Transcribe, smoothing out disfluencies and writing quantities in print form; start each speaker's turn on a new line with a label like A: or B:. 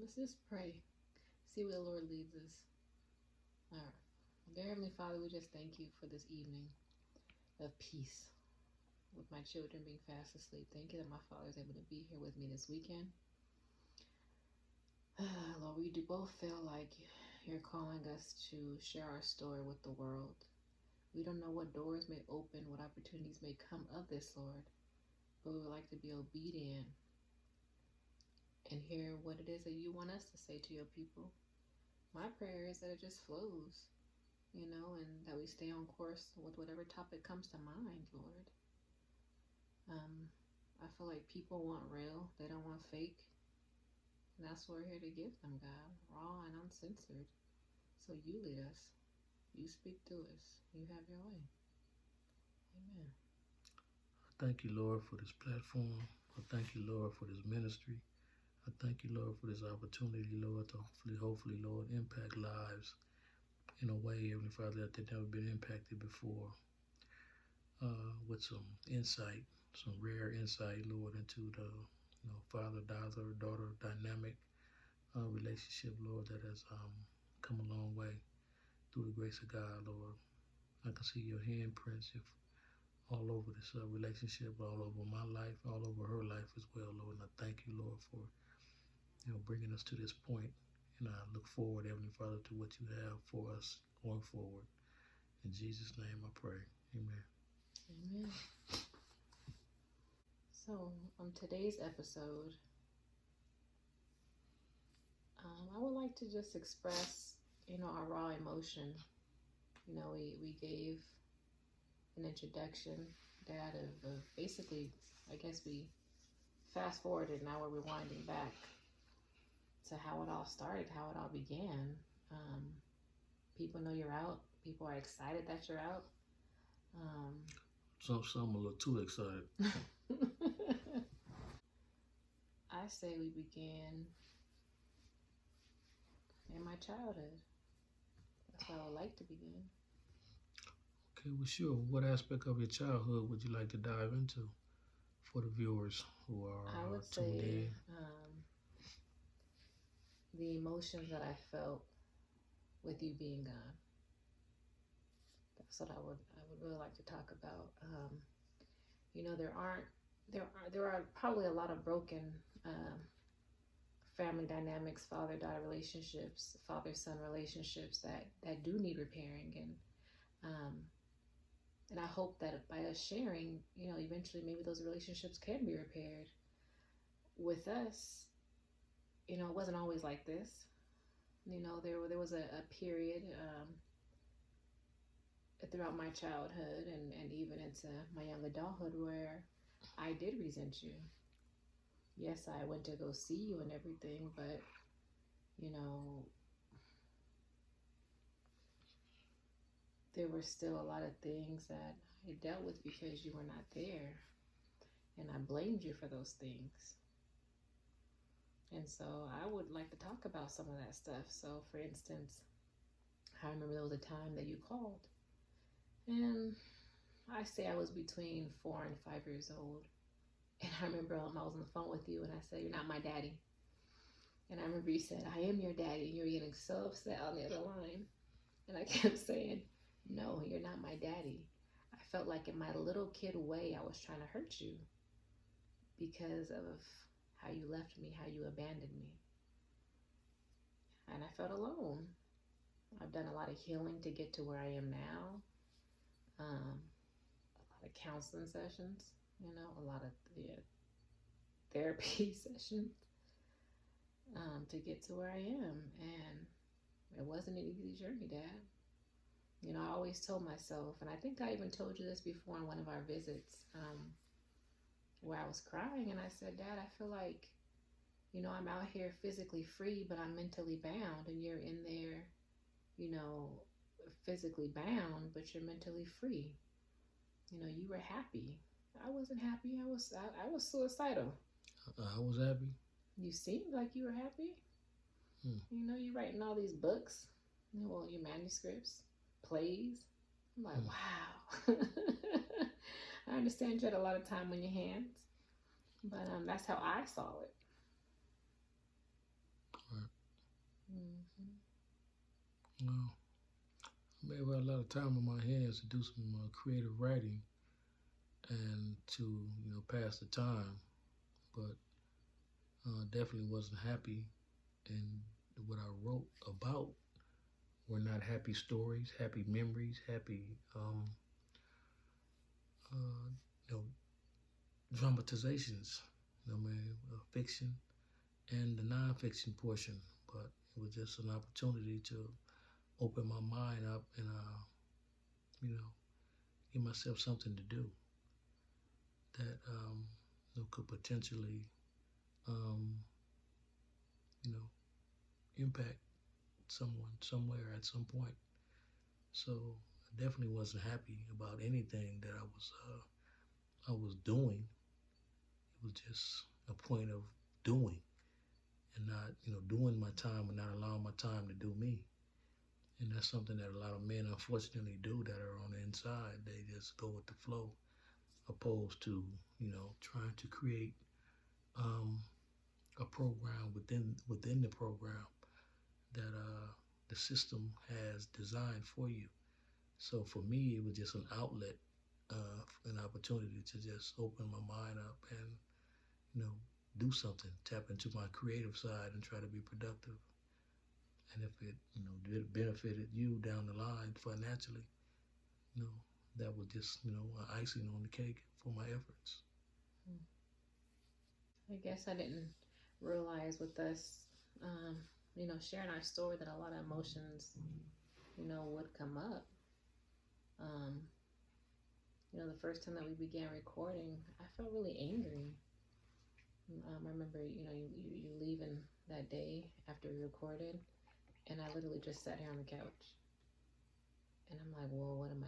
A: Let's just pray. See where the Lord leads us. All right. Dear Heavenly Father, we just thank you for this evening of peace with my children being fast asleep. Thank you that my father is able to be here with me this weekend. Lord, we do both feel like you're calling us to share our story with the world. We don't know what doors may open, what opportunities may come of this, Lord, but we would like to be obedient and hear what it is that you want us to say to your people. My prayer is that it just flows, and that we stay on course with whatever topic comes to mind, Lord. I feel like people want real, they don't want fake. And that's what we're here to give them, God, raw and uncensored. So you lead us. You speak to us. You have your way. Amen.
B: Thank you, Lord, for this platform. I thank you, Lord, for this ministry. I thank you, Lord, for this opportunity, Lord, to hopefully, Lord, impact lives in a way, Heavenly Father, that they've never been impacted before. With some insight, some rare insight, Lord, into the father-daughter dynamic relationship, Lord, that has come a long way through the grace of God, Lord. I can see your handprints all over this relationship, all over my life, all over her life as well, Lord. And I thank you, Lord, for bringing us to this point. And I look forward, Heavenly Father, to what you have for us going forward. In Jesus' name I pray. Amen.
A: Amen. So, on today's episode, I would like to just express, our raw emotion. We gave an introduction, Dad, of basically, I guess we fast forwarded, now we're rewinding back to how it all started, how it all began. People know you're out. People are excited that you're out.
B: Some a little too excited.
A: I say we began in my childhood. That's where I would like to begin.
B: Okay, well, sure. What aspect of your childhood would you like to dive into for the viewers who are
A: I would
B: tuned
A: say
B: in?
A: The emotions that I felt with you being gone. That's what I would really like to talk about. There are probably a lot of broken family dynamics, father-daughter relationships, father-son relationships that do need repairing, and I hope that by us sharing, eventually maybe those relationships can be repaired. With us, it wasn't always like this. There was a period throughout my childhood and even into my young adulthood where I did resent you. Yes, I went to go see you and everything, but there were still a lot of things that I dealt with because you were not there, and I blamed you for those things. And so I would like to talk about some of that stuff. So, for instance, I remember there was a time that you called, and I say I was between 4 and 5 years old. And I remember I was on the phone with you, and I said, "You're not my daddy." And I remember you said, "I am your daddy." And you were getting so upset on the other line. And I kept saying, "No, you're not my daddy." I felt like in my little kid way, I was trying to hurt you because of how you left me, how you abandoned me. And I felt alone. I've done a lot of healing to get to where I am now. A lot of counseling sessions, a lot of therapy sessions to get to where I am. And it wasn't an easy journey, Dad. I always told myself, and I think I even told you this before on one of our visits, where I was crying, and I said, "Dad, I feel like, I'm out here physically free, but I'm mentally bound, and you're in there, physically bound, but you're mentally free. You were happy. I wasn't happy. I was suicidal."
B: I was happy.
A: You seemed like you were happy. You're writing all these books, your manuscripts, plays. I'm like, wow. I understand you had a lot of time on your hands, but that's how I saw it.
B: Right. Well, I may have a lot of time on my hands to do some creative writing and to pass the time, but definitely wasn't happy. And what I wrote about were not happy stories, happy memories, happy uh, you know dramatizations. Fiction and the nonfiction portion. But it was just an opportunity to open my mind up and you know give myself something to do that could potentially um, you know impact someone somewhere at some point. So I definitely wasn't happy about anything that I was doing. It was just a point of doing and not doing my time and not allowing my time to do me. And that's something that a lot of men unfortunately do that are on the inside. They just go with the flow, opposed to trying to create um, a program within the program that the system has designed for you. So for me, it was just an outlet, an opportunity to just open my mind up and do something, tap into my creative side, and try to be productive. And if it benefited you down the line financially, you know that was just icing on the cake for my efforts.
A: I guess I didn't realize with us, sharing our story that a lot of emotions, would come up. Um, the first time that we began recording, I felt really angry. I remember, you leaving that day after we recorded, and I literally just sat here on the couch. And I'm like, well, what am